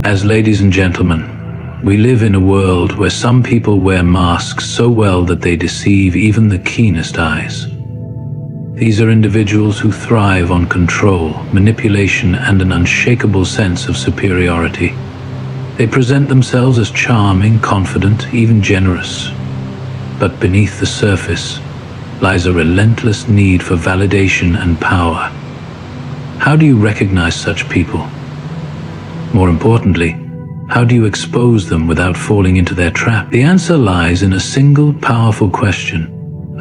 As ladies and gentlemen, we live in a world where some people wear masks so well that they deceive even the keenest eyes. These are individuals who thrive on control, manipulation, and an unshakable sense of superiority. They present themselves as charming, confident, even generous. But beneath the surface lies a relentless need for validation and power. How do you recognize such people? More importantly, how do you expose them without falling into their trap? The answer lies in a single powerful question.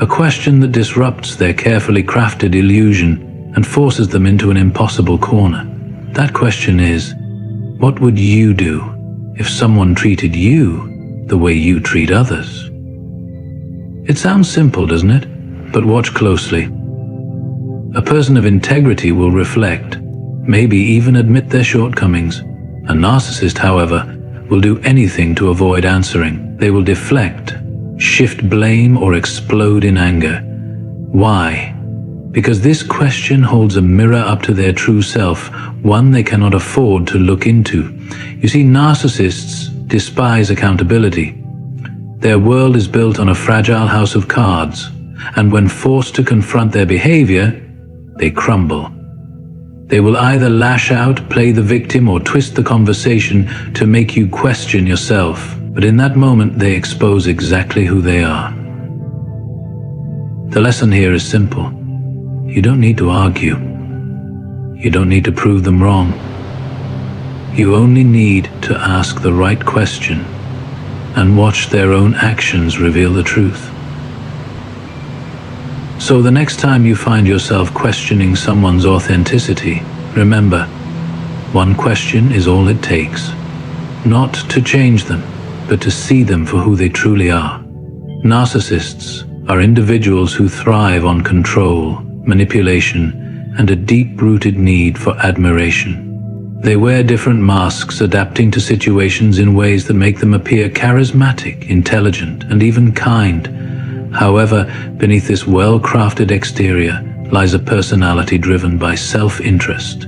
A question that disrupts their carefully crafted illusion and forces them into an impossible corner. That question is, what would you do if someone treated you the way you treat others? It sounds simple, doesn't it? But watch closely. A person of integrity will reflect, maybe even admit their shortcomings. A narcissist, however, will do anything to avoid answering. They will deflect, shift blame, or explode in anger. Why? Because this question holds a mirror up to their true self, one they cannot afford to look into. You see, narcissists despise accountability. Their world is built on a fragile house of cards, and when forced to confront their behavior, they crumble. They will either lash out, play the victim, or twist the conversation to make you question yourself. But in that moment, they expose exactly who they are. The lesson here is simple. You don't need to argue. You don't need to prove them wrong. You only need to ask the right question and watch their own actions reveal the truth. So the next time you find yourself questioning someone's authenticity, remember, one question is all it takes. Not to change them, but to see them for who they truly are. Narcissists are individuals who thrive on control, manipulation, and a deep-rooted need for admiration. They wear different masks, adapting to situations in ways that make them appear charismatic, intelligent, and even kind. However, beneath this well-crafted exterior lies a personality driven by self-interest,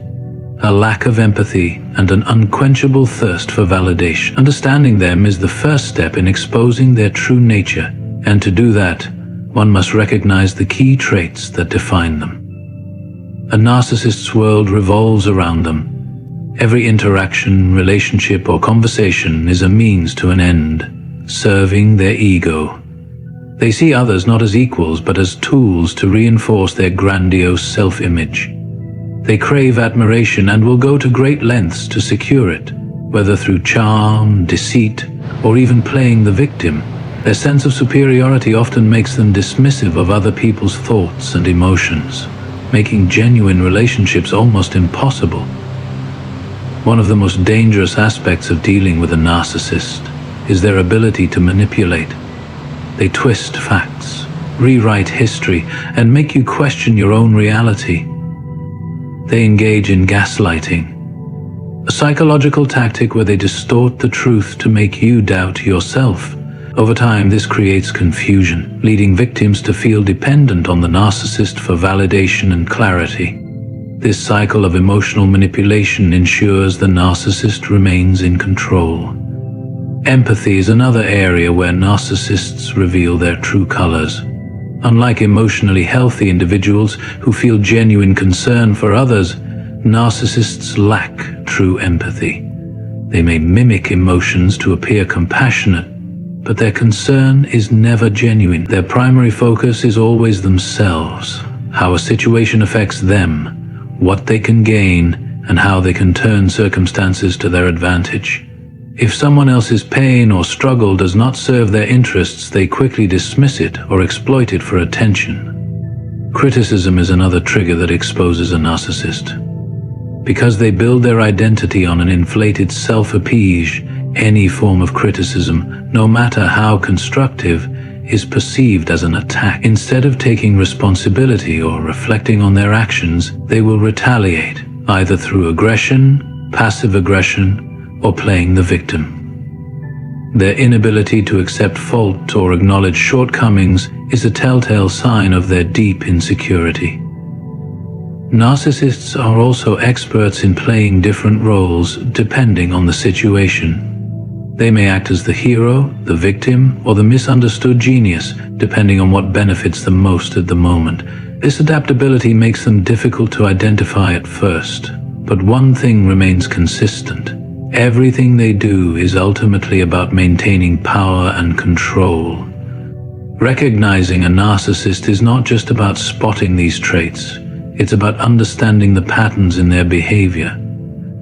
a lack of empathy, and an unquenchable thirst for validation. Understanding them is the first step in exposing their true nature, and to do that, one must recognize the key traits that define them. A narcissist's world revolves around them. Every interaction, relationship, or conversation is a means to an end, serving their ego. They see others not as equals, but as tools to reinforce their grandiose self-image. They crave admiration and will go to great lengths to secure it, whether through charm, deceit, or even playing the victim. Their sense of superiority often makes them dismissive of other people's thoughts and emotions, making genuine relationships almost impossible. One of the most dangerous aspects of dealing with a narcissist is their ability to manipulate. They twist facts, rewrite history, and make you question your own reality. They engage in gaslighting, a psychological tactic where they distort the truth to make you doubt yourself. Over time, this creates confusion, leading victims to feel dependent on the narcissist for validation and clarity. This cycle of emotional manipulation ensures the narcissist remains in control. Empathy is another area where narcissists reveal their true colors. Unlike emotionally healthy individuals who feel genuine concern for others, narcissists lack true empathy. They may mimic emotions to appear compassionate, but their concern is never genuine. Their primary focus is always themselves, how a situation affects them, what they can gain, and how they can turn circumstances to their advantage. If someone else's pain or struggle does not serve their interests, they quickly dismiss it or exploit it for attention. Criticism is another trigger that exposes a narcissist. Because they build their identity on an inflated self-appease, any form of criticism, no matter how constructive, is perceived as an attack. Instead of taking responsibility or reflecting on their actions, they will retaliate, either through aggression, passive aggression, or playing the victim. Their inability to accept fault or acknowledge shortcomings is a telltale sign of their deep insecurity. Narcissists are also experts in playing different roles depending on the situation. They may act as the hero, the victim, or the misunderstood genius, depending on what benefits them most at the moment. This adaptability makes them difficult to identify at first, but one thing remains consistent. Everything they do is ultimately about maintaining power and control. Recognizing a narcissist is not just about spotting these traits. It's about understanding the patterns in their behavior.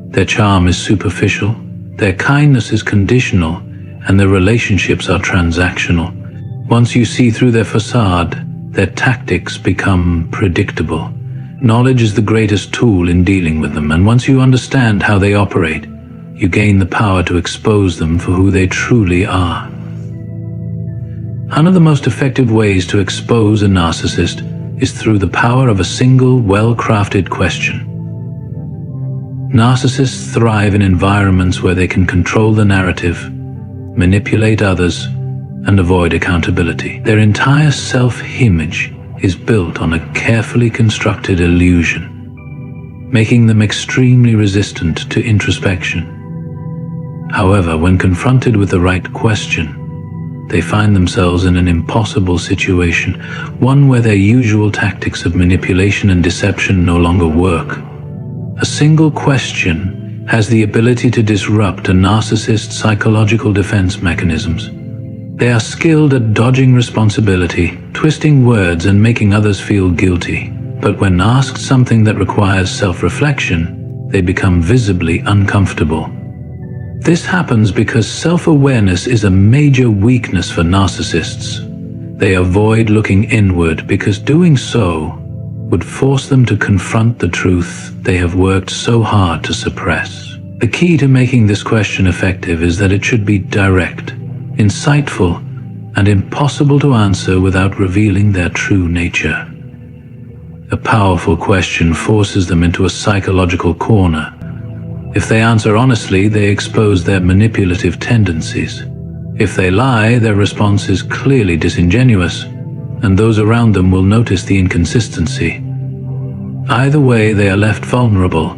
Their charm is superficial, their kindness is conditional, and their relationships are transactional. Once you see through their facade, their tactics become predictable. Knowledge is the greatest tool in dealing with them, and once you understand how they operate, you gain the power to expose them for who they truly are. One of the most effective ways to expose a narcissist is through the power of a single, well-crafted question. Narcissists thrive in environments where they can control the narrative, manipulate others, and avoid accountability. Their entire self-image is built on a carefully constructed illusion, making them extremely resistant to introspection. However, when confronted with the right question, they find themselves in an impossible situation, one where their usual tactics of manipulation and deception no longer work. A single question has the ability to disrupt a narcissist's psychological defense mechanisms. They are skilled at dodging responsibility, twisting words, and making others feel guilty. But when asked something that requires self-reflection, they become visibly uncomfortable. This happens because self-awareness is a major weakness for narcissists. They avoid looking inward because doing so would force them to confront the truth they have worked so hard to suppress. The key to making this question effective is that it should be direct, insightful, and impossible to answer without revealing their true nature. A powerful question forces them into a psychological corner. If they answer honestly, they expose their manipulative tendencies. If they lie, their response is clearly disingenuous, and those around them will notice the inconsistency. Either way, they are left vulnerable,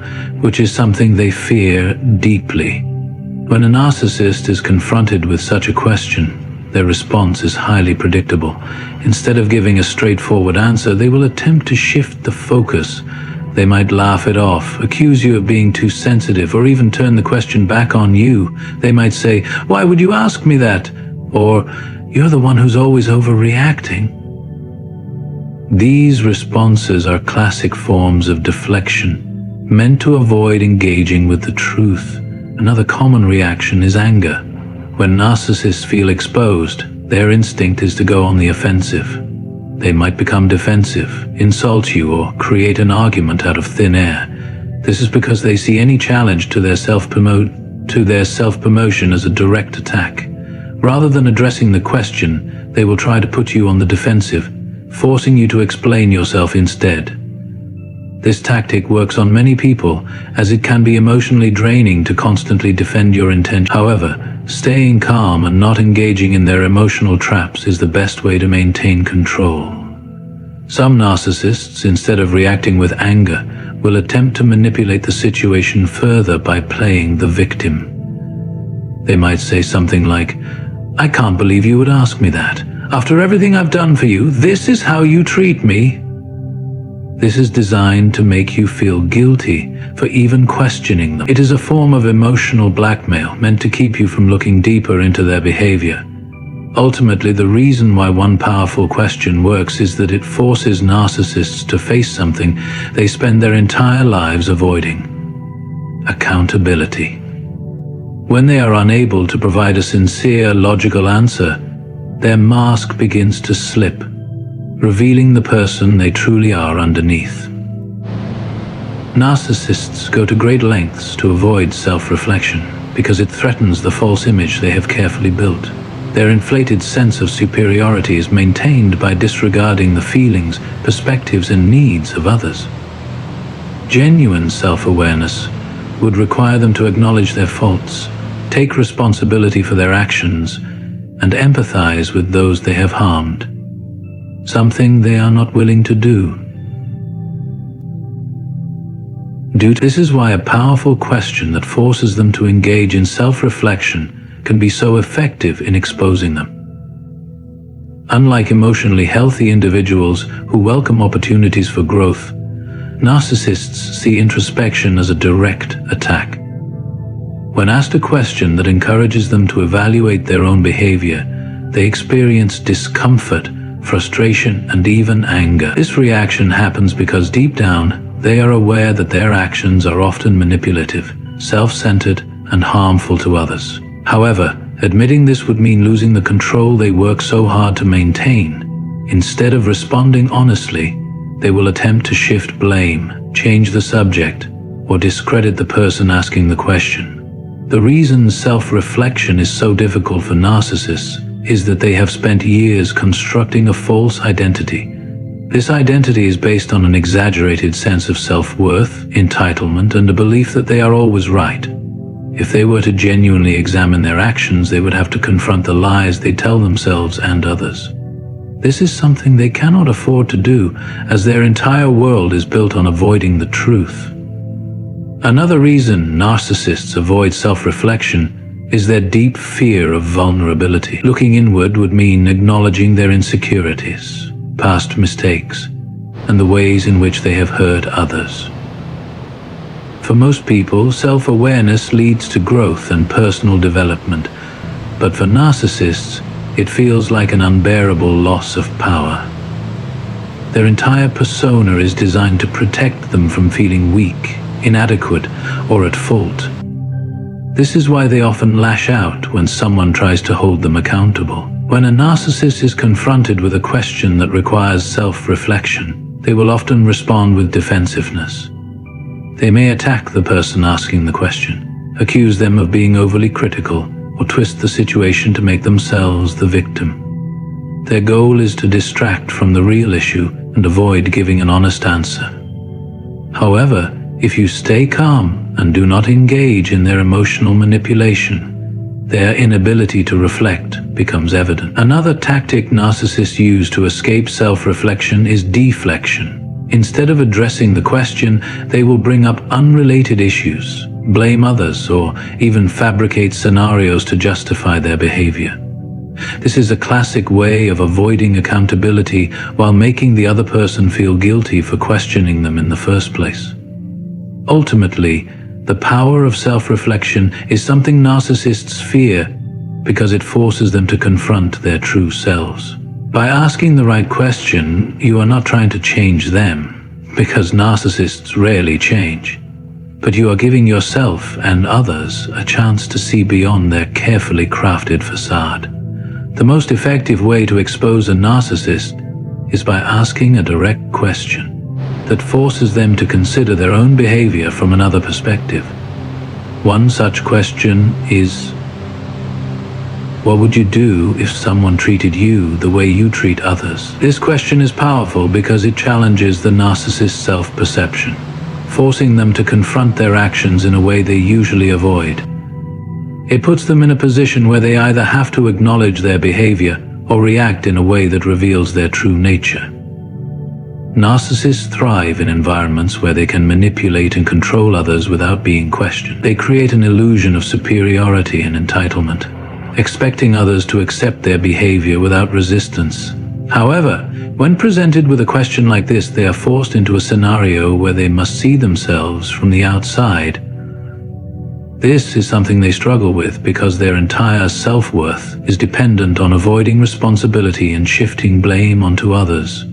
which is something they fear deeply. When a narcissist is confronted with such a question, their response is highly predictable. Instead of giving a straightforward answer, they will attempt to shift the focus. They might laugh it off, accuse you of being too sensitive, or even turn the question back on you. They might say, "Why would you ask me that?" Or, "You're the one who's always overreacting." These responses are classic forms of deflection, meant to avoid engaging with the truth. Another common reaction is anger. When narcissists feel exposed, their instinct is to go on the offensive. They might become defensive, insult you, or create an argument out of thin air. This is because they see any challenge to their self-promotion as a direct attack. Rather than addressing the question, they will try to put you on the defensive, forcing you to explain yourself instead. This tactic works on many people, as it can be emotionally draining to constantly defend your intention. However, staying calm and not engaging in their emotional traps is the best way to maintain control. Some narcissists, instead of reacting with anger, will attempt to manipulate the situation further by playing the victim. They might say something like, "I can't believe you would ask me that. After everything I've done for you, this is how you treat me." This is designed to make you feel guilty for even questioning them. It is a form of emotional blackmail meant to keep you from looking deeper into their behavior. Ultimately, the reason why one powerful question works is that it forces narcissists to face something they spend their entire lives avoiding: accountability. When they are unable to provide a sincere, logical answer, their mask begins to slip, revealing the person they truly are underneath. Narcissists go to great lengths to avoid self-reflection because it threatens the false image they have carefully built. Their inflated sense of superiority is maintained by disregarding the feelings, perspectives, and needs of others. Genuine self-awareness would require them to acknowledge their faults, take responsibility for their actions, and empathize with those they have harmed. Something they are not willing to do. This is why a powerful question that forces them to engage in self-reflection can be so effective in exposing them. Unlike emotionally healthy individuals who welcome opportunities for growth, narcissists see introspection as a direct attack. When asked a question that encourages them to evaluate their own behavior, they experience discomfort, frustration, and even anger. This reaction happens because deep down, they are aware that their actions are often manipulative, self-centered, and harmful to others. However, admitting this would mean losing the control they work so hard to maintain. Instead of responding honestly, they will attempt to shift blame, change the subject, or discredit the person asking the question. The reason self-reflection is so difficult for narcissists is that they have spent years constructing a false identity. This identity is based on an exaggerated sense of self-worth, entitlement, and a belief that they are always right. If they were to genuinely examine their actions, they would have to confront the lies they tell themselves and others. This is something they cannot afford to do, as their entire world is built on avoiding the truth. Another reason narcissists avoid self-reflection is their deep fear of vulnerability. Looking inward would mean acknowledging their insecurities, past mistakes, and the ways in which they have hurt others. For most people, self-awareness leads to growth and personal development, but for narcissists, it feels like an unbearable loss of power. Their entire persona is designed to protect them from feeling weak, inadequate, or at fault. This is why they often lash out when someone tries to hold them accountable. When a narcissist is confronted with a question that requires self-reflection, they will often respond with defensiveness. They may attack the person asking the question, accuse them of being overly critical, or twist the situation to make themselves the victim. Their goal is to distract from the real issue and avoid giving an honest answer. However, if you stay calm and do not engage in their emotional manipulation, their inability to reflect becomes evident. Another tactic narcissists use to escape self-reflection is deflection. Instead of addressing the question, they will bring up unrelated issues, blame others, or even fabricate scenarios to justify their behavior. This is a classic way of avoiding accountability while making the other person feel guilty for questioning them in the first place. Ultimately, the power of self-reflection is something narcissists fear because it forces them to confront their true selves. By asking the right question, you are not trying to change them, because narcissists rarely change, but you are giving yourself and others a chance to see beyond their carefully crafted facade. The most effective way to expose a narcissist is by asking a direct question that forces them to consider their own behavior from another perspective. One such question is, what would you do if someone treated you the way you treat others? This question is powerful because it challenges the narcissist's self-perception, forcing them to confront their actions in a way they usually avoid. It puts them in a position where they either have to acknowledge their behavior or react in a way that reveals their true nature. Narcissists thrive in environments where they can manipulate and control others without being questioned. They create an illusion of superiority and entitlement, expecting others to accept their behavior without resistance. However, when presented with a question like this, they are forced into a scenario where they must see themselves from the outside. This is something they struggle with because their entire self-worth is dependent on avoiding responsibility and shifting blame onto others.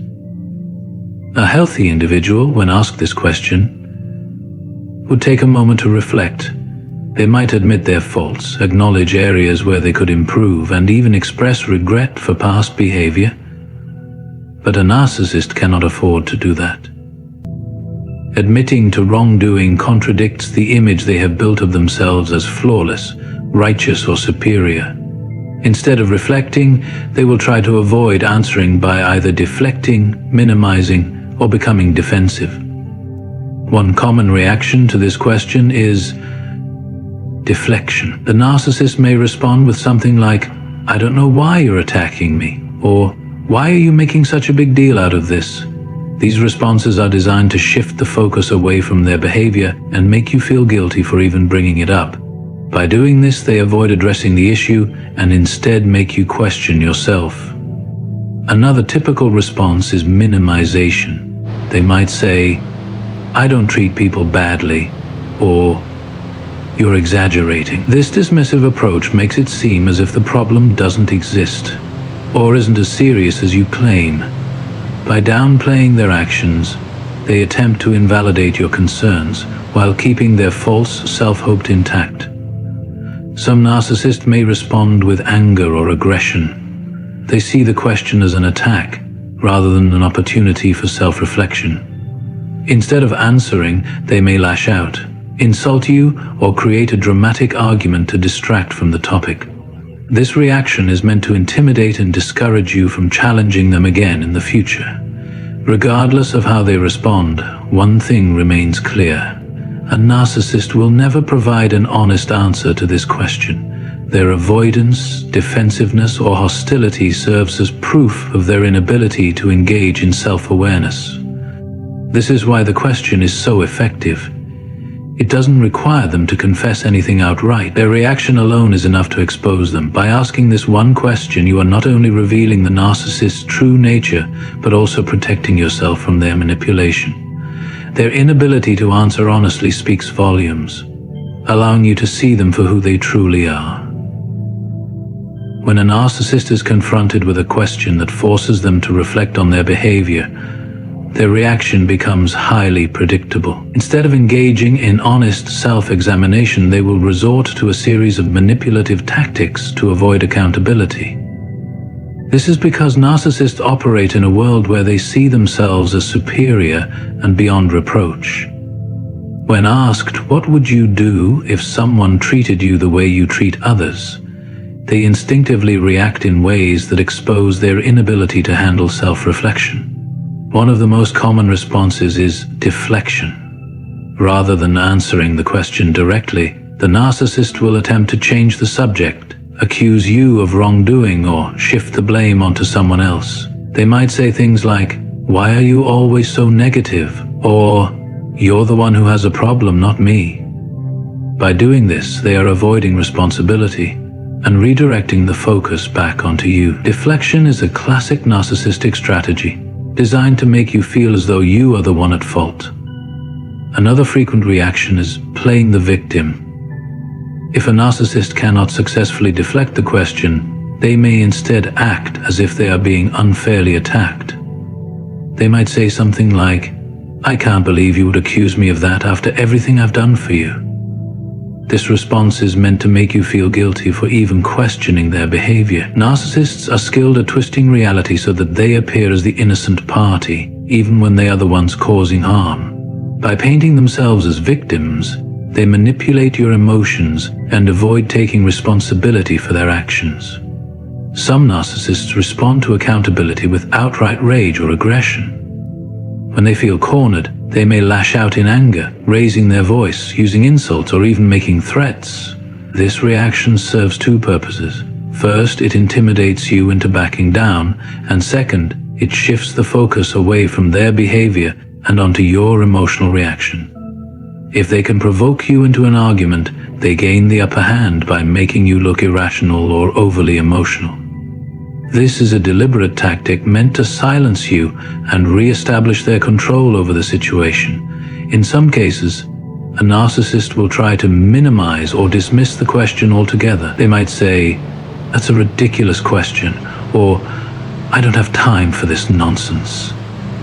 A healthy individual, when asked this question, would take a moment to reflect. They might admit their faults, acknowledge areas where they could improve, and even express regret for past behavior. But a narcissist cannot afford to do that. Admitting to wrongdoing contradicts the image they have built of themselves as flawless, righteous, or superior. Instead of reflecting, they will try to avoid answering by either deflecting, minimizing, or becoming defensive. One common reaction to this question is deflection. The narcissist may respond with something like, "I don't know why you're attacking me," or "Why are you making such a big deal out of this?" These responses are designed to shift the focus away from their behavior and make you feel guilty for even bringing it up. By doing this, they avoid addressing the issue and instead make you question yourself. Another typical response is minimization. They might say, "I don't treat people badly," or "You're exaggerating." This dismissive approach makes it seem as if the problem doesn't exist, or isn't as serious as you claim. By downplaying their actions, they attempt to invalidate your concerns while keeping their false self-hope intact. Some narcissists may respond with anger or aggression. They see the question as an attack rather than an opportunity for self-reflection. Instead of answering, they may lash out, insult you, or create a dramatic argument to distract from the topic. This reaction is meant to intimidate and discourage you from challenging them again in the future. Regardless of how they respond, one thing remains clear. A narcissist will never provide an honest answer to this question. Their avoidance, defensiveness, or hostility serves as proof of their inability to engage in self-awareness. This is why the question is so effective. It doesn't require them to confess anything outright. Their reaction alone is enough to expose them. By asking this one question, you are not only revealing the narcissist's true nature, but also protecting yourself from their manipulation. Their inability to answer honestly speaks volumes, allowing you to see them for who they truly are. When a narcissist is confronted with a question that forces them to reflect on their behavior, their reaction becomes highly predictable. Instead of engaging in honest self-examination, they will resort to a series of manipulative tactics to avoid accountability. This is because narcissists operate in a world where they see themselves as superior and beyond reproach. When asked, "What would you do if someone treated you the way you treat others?" they instinctively react in ways that expose their inability to handle self-reflection. One of the most common responses is deflection. Rather than answering the question directly, the narcissist will attempt to change the subject, accuse you of wrongdoing, or shift the blame onto someone else. They might say things like, "Why are you always so negative?" or "You're the one who has a problem, not me." By doing this, they are avoiding responsibility and redirecting the focus back onto you. Deflection is a classic narcissistic strategy, designed to make you feel as though you are the one at fault. Another frequent reaction is playing the victim. If a narcissist cannot successfully deflect the question, they may instead act as if they are being unfairly attacked. They might say something like, "I can't believe you would accuse me of that after everything I've done for you." This response is meant to make you feel guilty for even questioning their behavior. Narcissists are skilled at twisting reality so that they appear as the innocent party, even when they are the ones causing harm. By painting themselves as victims, they manipulate your emotions and avoid taking responsibility for their actions. Some narcissists respond to accountability with outright rage or aggression. When they feel cornered, they may lash out in anger, raising their voice, using insults, or even making threats. This reaction serves two purposes. First, it intimidates you into backing down, and second, it shifts the focus away from their behavior and onto your emotional reaction. If they can provoke you into an argument, they gain the upper hand by making you look irrational or overly emotional. This is a deliberate tactic meant to silence you and re-establish their control over the situation. In some cases, a narcissist will try to minimize or dismiss the question altogether. They might say, "That's a ridiculous question," or "I don't have time for this nonsense."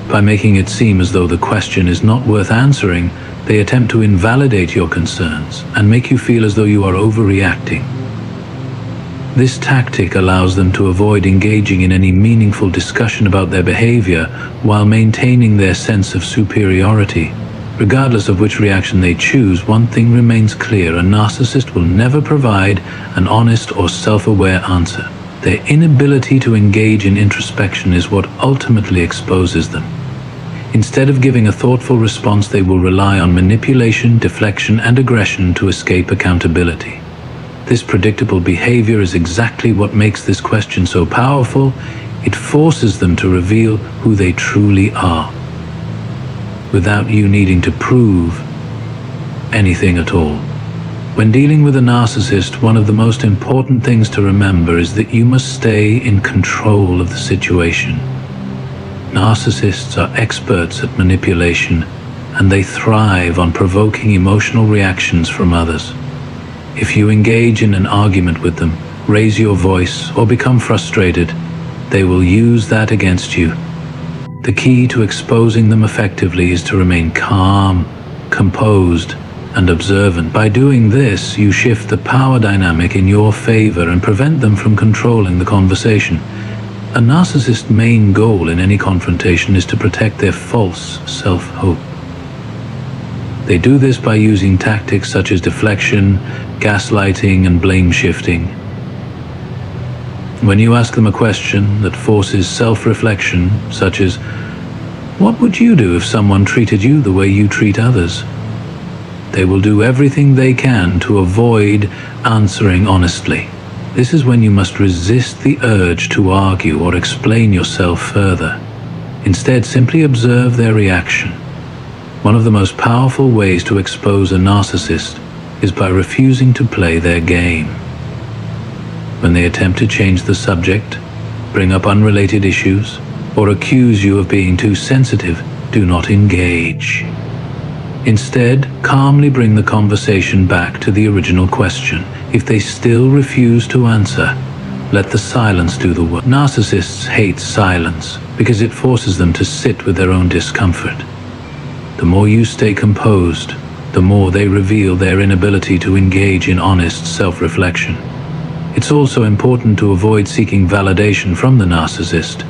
By making it seem as though the question is not worth answering, they attempt to invalidate your concerns and make you feel as though you are overreacting. This tactic allows them to avoid engaging in any meaningful discussion about their behavior while maintaining their sense of superiority. Regardless of which reaction they choose, one thing remains clear: a narcissist will never provide an honest or self-aware answer. Their inability to engage in introspection is what ultimately exposes them. Instead of giving a thoughtful response, they will rely on manipulation, deflection, and aggression to escape accountability. This predictable behavior is exactly what makes this question so powerful. It forces them to reveal who they truly are. without you needing to prove anything at all. When dealing with a narcissist, one of the most important things to remember is that you must stay in control of the situation. Narcissists are experts at manipulation, and they thrive on provoking emotional reactions from others. If you engage in an argument with them, raise your voice, or become frustrated, they will use that against you. The key to exposing them effectively is to remain calm, composed, and observant. By doing this, you shift the power dynamic in your favor and prevent them from controlling the conversation. A narcissist's main goal in any confrontation is to protect their false self-hope. They do this by using tactics such as deflection, gaslighting, and blame shifting. When you ask them a question that forces self-reflection, such as, "What would you do if someone treated you the way you treat others?" they will do everything they can to avoid answering honestly. This is when you must resist the urge to argue or explain yourself further. Instead, simply observe their reaction. One of the most powerful ways to expose a narcissist is by refusing to play their game. When they attempt to change the subject, bring up unrelated issues, or accuse you of being too sensitive, do not engage. Instead, calmly bring the conversation back to the original question. If they still refuse to answer, let the silence do the work. Narcissists hate silence because it forces them to sit with their own discomfort. The more you stay composed, the more they reveal their inability to engage in honest self-reflection. It's also important to avoid seeking validation from the narcissist.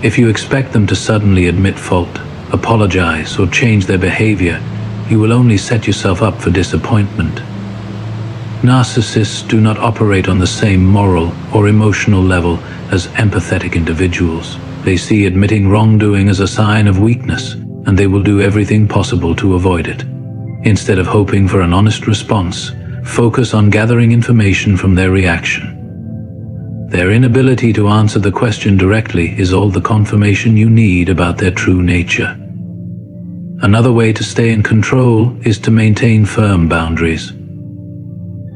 If you expect them to suddenly admit fault, apologize, or change their behavior, you will only set yourself up for disappointment. Narcissists do not operate on the same moral or emotional level as empathetic individuals. They see admitting wrongdoing as a sign of weakness, and they will do everything possible to avoid it. Instead of hoping for an honest response, focus on gathering information from their reaction. Their inability to answer the question directly is all the confirmation you need about their true nature. Another way to stay in control is to maintain firm boundaries.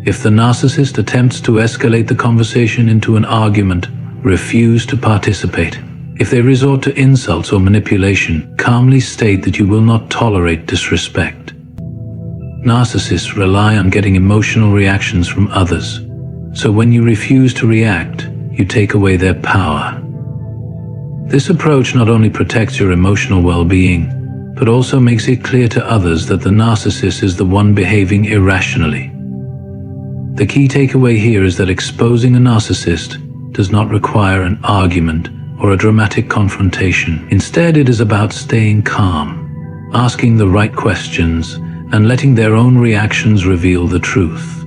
If the narcissist attempts to escalate the conversation into an argument, refuse to participate. If they resort to insults or manipulation, calmly state that you will not tolerate disrespect. Narcissists rely on getting emotional reactions from others, so when you refuse to react, you take away their power. This approach not only protects your emotional well-being, but also makes it clear to others that the narcissist is the one behaving irrationally. The key takeaway here is that exposing a narcissist does not require an argument or a dramatic confrontation. Instead, it is about staying calm, asking the right questions, and letting their own reactions reveal the truth.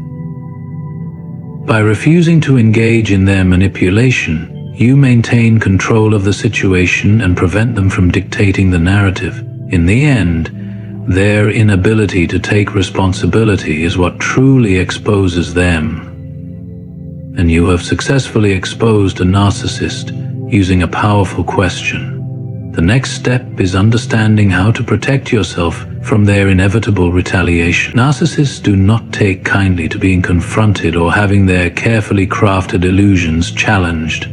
By refusing to engage in their manipulation, you maintain control of the situation and prevent them from dictating the narrative. In the end, their inability to take responsibility is what truly exposes them. And you have successfully exposed a narcissist using a powerful question. The next step is understanding how to protect yourself from their inevitable retaliation. Narcissists do not take kindly to being confronted or having their carefully crafted illusions challenged.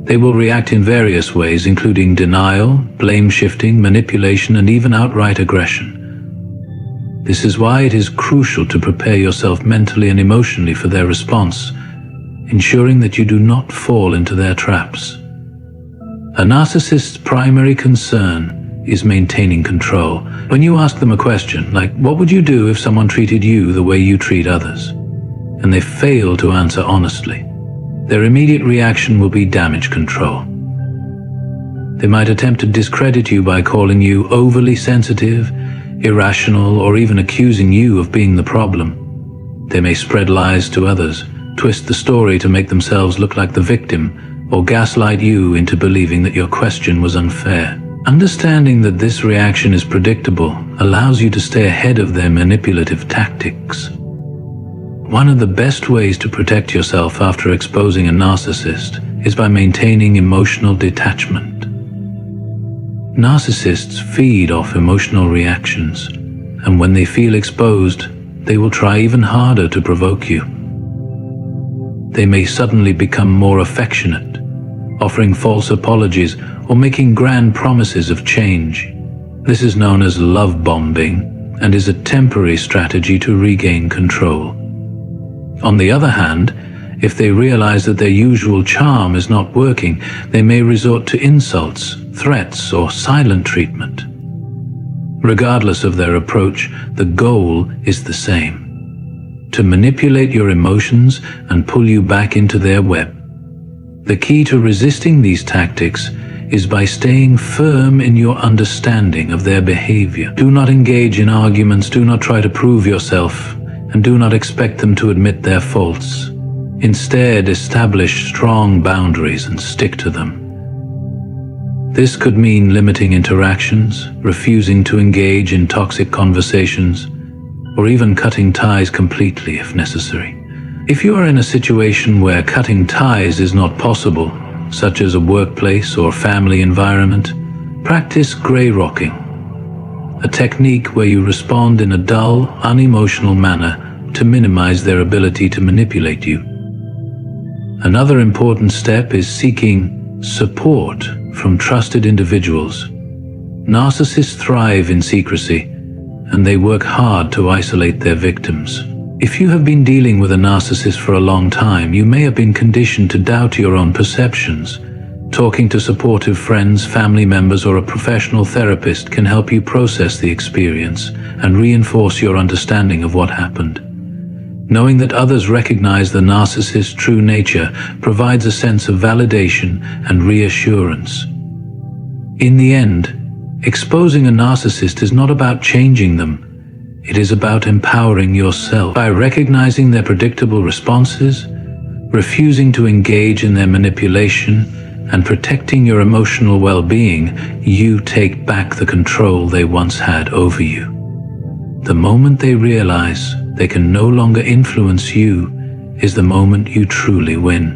They will react in various ways, including denial, blame shifting, manipulation, and even outright aggression. This is why it is crucial to prepare yourself mentally and emotionally for their response, ensuring that you do not fall into their traps. A narcissist's primary concern is maintaining control. When you ask them a question, like, "What would you do if someone treated you the way you treat others?" and they fail to answer honestly, their immediate reaction will be damage control. They might attempt to discredit you by calling you overly sensitive, irrational, or even accusing you of being the problem. They may spread lies to others, twist the story to make themselves look like the victim, or gaslight you into believing that your question was unfair. Understanding that this reaction is predictable allows you to stay ahead of their manipulative tactics. One of the best ways to protect yourself after exposing a narcissist is by maintaining emotional detachment. Narcissists feed off emotional reactions, and when they feel exposed, they will try even harder to provoke you. They may suddenly become more affectionate, offering false apologies or making grand promises of change. This is known as love bombing and is a temporary strategy to regain control. On the other hand, if they realize that their usual charm is not working, they may resort to insults, threats, or silent treatment. Regardless of their approach, the goal is the same: to manipulate your emotions and pull you back into their web. The key to resisting these tactics is by staying firm in your understanding of their behavior. Do not engage in arguments, do not try to prove yourself, and do not expect them to admit their faults. Instead, establish strong boundaries and stick to them. This could mean limiting interactions, refusing to engage in toxic conversations, or even cutting ties completely if necessary. If you are in a situation where cutting ties is not possible, such as a workplace or family environment, practice gray rocking, a technique where you respond in a dull, unemotional manner to minimize their ability to manipulate you. Another important step is seeking support from trusted individuals. Narcissists thrive in secrecy, and they work hard to isolate their victims. If you have been dealing with a narcissist for a long time, you may have been conditioned to doubt your own perceptions. Talking to supportive friends, family members, or a professional therapist can help you process the experience and reinforce your understanding of what happened. Knowing that others recognize the narcissist's true nature provides a sense of validation and reassurance. In the end, exposing a narcissist is not about changing them. It is about empowering yourself. By recognizing their predictable responses, refusing to engage in their manipulation, and protecting your emotional well-being, you take back the control they once had over you. The moment they realize they can no longer influence you is the moment you truly win.